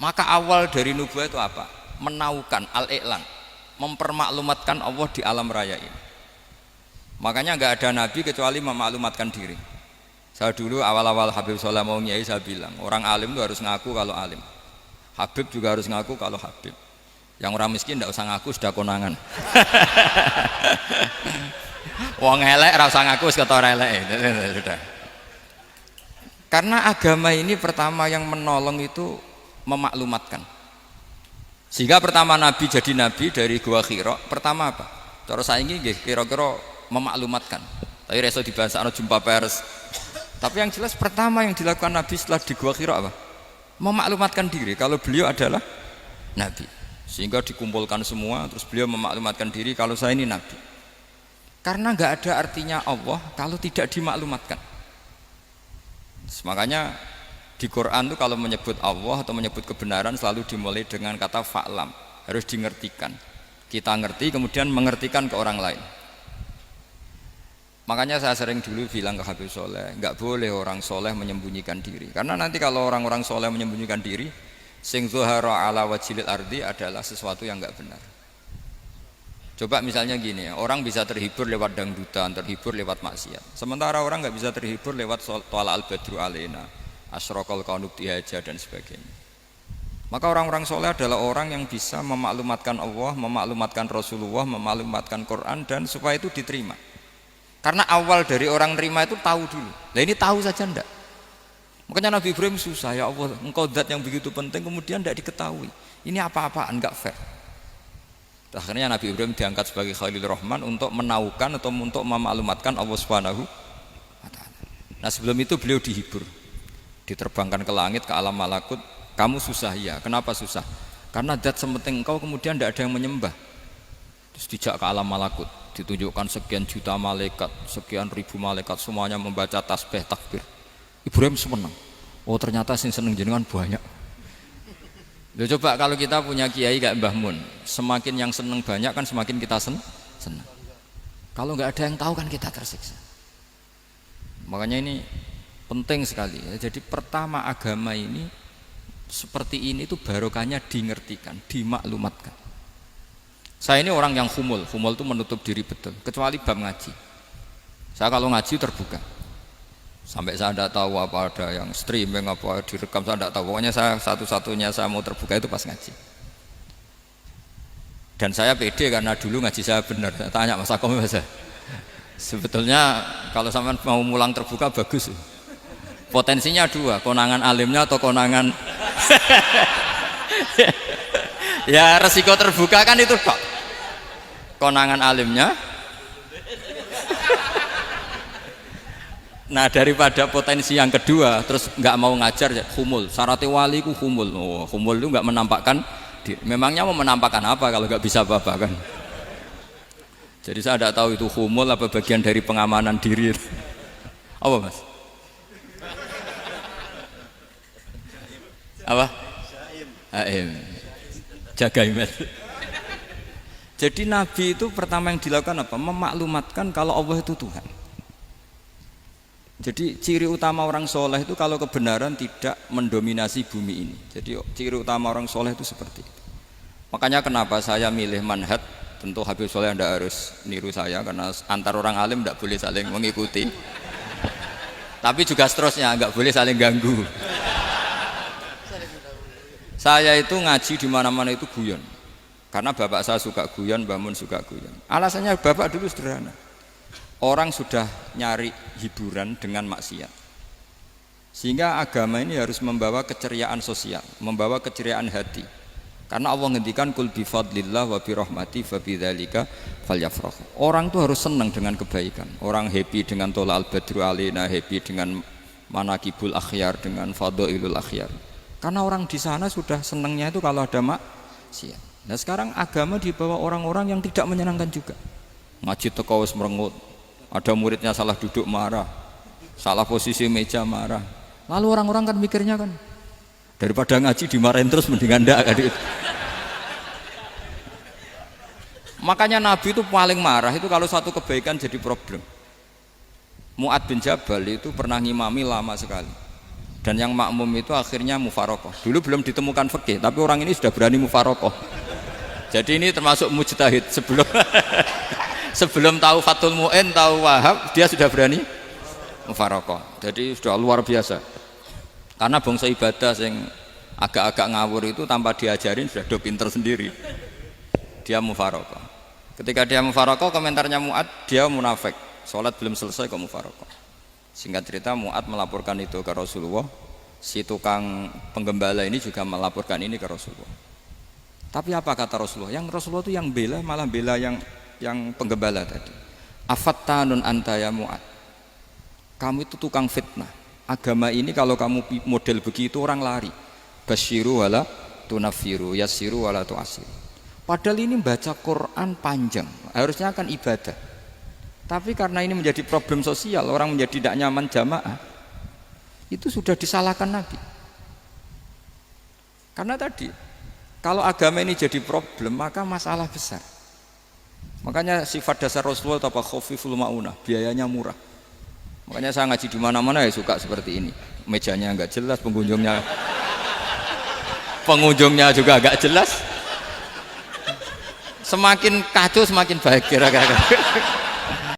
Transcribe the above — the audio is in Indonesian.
Maka awal dari nubuah itu apa? Menaukan, al-i'lan, mempermaklumatkan Allah di alam raya ini. Makanya nggak ada nabi kecuali memaklumatkan diri. Saya dulu awal-awal Habib Soleh mau nyai, saya bilang orang alim itu harus ngaku kalau alim. Habib juga harus ngaku kalau Habib. Yang orang miskin tidak usah ngaku, sudah konangan. Wong elek ora usah ngaku wis ketara elek. Sudah. Karena agama ini pertama yang menolong itu memaklumatkan. Sehingga pertama Nabi jadi Nabi dari Gua Hira, pertama apa? Cara saiki nggih kira-kira memaklumatkan. Tapi reso dibahasakno jumpa pers. Tapi yang jelas pertama yang dilakukan Nabi setelah di Gua Hira apa? Memaklumatkan diri kalau beliau adalah Nabi. Sehingga dikumpulkan semua, terus beliau memaklumatkan diri kalau saya ini Nabi. Karena nggak ada artinya Allah kalau tidak dimaklumatkan. Makanya di Quran itu kalau menyebut Allah atau menyebut kebenaran selalu dimulai dengan kata fa'lam, harus dingertikan. Kita ngerti kemudian mengertikan ke orang lain. Makanya saya sering dulu bilang ke Habib Soleh, nggak boleh orang soleh menyembunyikan diri. Karena nanti kalau orang-orang soleh menyembunyikan diri, sing zuhara ala wajhil ardi adalah sesuatu yang nggak benar. Coba misalnya gini, orang bisa terhibur lewat dangdutan, terhibur lewat maksiat. Sementara orang nggak bisa terhibur lewat thala al-badru alaina, asyraqal kaunu bihaja dan sebagainya. Maka orang-orang soleh adalah orang yang bisa memaklumatkan Allah, memaklumatkan Rasulullah, memaklumatkan Quran dan supaya itu diterima. Karena awal dari orang terima itu tahu dulu. Nah ini tahu saja ndak. Makanya Nabi Ibrahim susah, ya Allah, engkau zat yang begitu penting kemudian tidak diketahui. Ini apa-apaan, enggak fair. Akhirnya Nabi Ibrahim diangkat sebagai Khalil Rahman untuk menaukan atau untuk memaklumatkan Allah Subhanahu wa taala. Nah, sebelum itu beliau dihibur. Diterbangkan ke langit, ke alam malakut. Kamu susah ya. Kenapa susah? Karena zat sementing engkau kemudian tidak ada yang menyembah. Terus dijak ke alam malakut, ditunjukkan sekian juta malaikat, sekian ribu malaikat semuanya membaca tasbih takbir. Ibrahim senang. Oh ternyata sing seneng jenengan banyak. Loh, coba kalau kita punya kiai kayak Mbah Mun, semakin yang seneng banyak kan semakin kita senang. Kalau nggak ada yang tahu kan kita tersiksa. Makanya ini penting sekali ya. Jadi pertama agama ini seperti ini itu barokahnya dingertikan, dimaklumatkan. Saya ini orang yang humul itu menutup diri betul, kecuali bab ngaji. Saya kalau ngaji terbuka. Sampai saya tidak tahu apa ada yang streaming apa direkam, saya tidak tahu. Pokoknya saya satu-satunya saya mau terbuka itu pas ngaji. Dan saya pede karena dulu ngaji saya benar. Saya tanya Mas Akom, sebetulnya kalau sampean mau mulang terbuka bagus. Potensinya dua, konangan alimnya atau konangan. Ya resiko terbuka kan itu kok. Konangan alimnya. Nah daripada potensi yang kedua terus nggak mau ngajar ya humul. Syaratnya wali ku humul. Oh, humul itu nggak menampakkan diri. Memangnya mau menampakkan apa kalau nggak bisa apa-apa kan? Jadi saya tidak tahu itu humul apa bagian dari pengamanan diri. Apa mas? Apa? Aim. Jaga iman. Jadi Nabi itu pertama yang dilakukan apa? Memaklumatkan kalau Allah itu Tuhan. Jadi ciri utama orang soleh itu kalau kebenaran tidak mendominasi bumi ini. Jadi ciri utama orang soleh itu seperti itu. Makanya kenapa saya milih manhaj. Tentu Habib Soleh tidak harus niru saya karena antar orang alim tidak boleh saling mengikuti. Tapi juga seterusnya nggak boleh saling ganggu. Saya itu ngaji di mana-mana itu guyon. Karena bapak saya suka guyon, Mbah Mun suka guyon. Alasannya bapak dulu sederhana. Orang sudah nyari hiburan dengan maksiat. Sehingga agama ini harus membawa keceriaan sosial, membawa keceriaan hati. Karena Allah ngendikan kul bi fadlillah wa bi rahmati fa bidzalika falyafrahu. Orang tuh harus senang dengan kebaikan. Orang happy dengan thala al-badru alaina, happy dengan manaqibul akhyar, dengan fadhailul akhyar. Karena orang di sana sudah senangnya itu kalau ada maksiat. Nah sekarang agama dibawa orang-orang yang tidak menyenangkan juga. Ngaji teko wis merengut. Ada muridnya salah duduk marah, salah posisi meja marah. Lalu orang-orang kan mikirnya kan daripada ngaji dimarahin terus mendingan ndak kan. Makanya Nabi itu paling marah itu kalau satu kebaikan jadi problem. Mu'ad bin Jabal itu pernah ngimami lama sekali. Dan yang makmum itu akhirnya mufarokoh. Dulu belum ditemukan fikih, tapi orang ini sudah berani mufarokoh. Jadi ini termasuk mujtahid sebelum sebelum tahu Fathul Mu'in, tahu Wahab, dia sudah berani mufarokoh. Jadi sudah luar biasa. Karena bangsa ibadah yang agak-agak ngawur itu tanpa diajarin sudah do pinter sendiri. Dia mufarokoh. Ketika dia mufarokoh, komentarnya Mu'ad, dia munafik. Sholat belum selesai kok mufarokoh. Singkat cerita Mu'ad melaporkan itu ke Rasulullah. Si tukang penggembala ini juga melaporkan ini ke Rasulullah. Tapi apa kata Rasulullah? Yang Rasulullah itu yang bela, malah bela yang penggembala tadi. Afattanun anta ya Mu'ad. Kamu itu tukang fitnah. Agama ini kalau kamu model begitu orang lari. Basyiru wala tunafiru, yassiru wala tu'asiru. Padahal ini baca Quran panjang, harusnya akan ibadah. Tapi karena ini menjadi problem sosial, orang menjadi tidak nyaman jamaah, itu sudah disalahkan Nabi. Karena tadi, kalau agama ini jadi problem, maka masalah besar. Makanya sifat dasar Rasulullah apa khafiful ma'unah, biayanya murah. Makanya saya ngaji di mana-mana ya suka seperti ini. Mejanya enggak jelas, pengunjungnya juga agak jelas. Semakin kacau semakin baik kira-kira.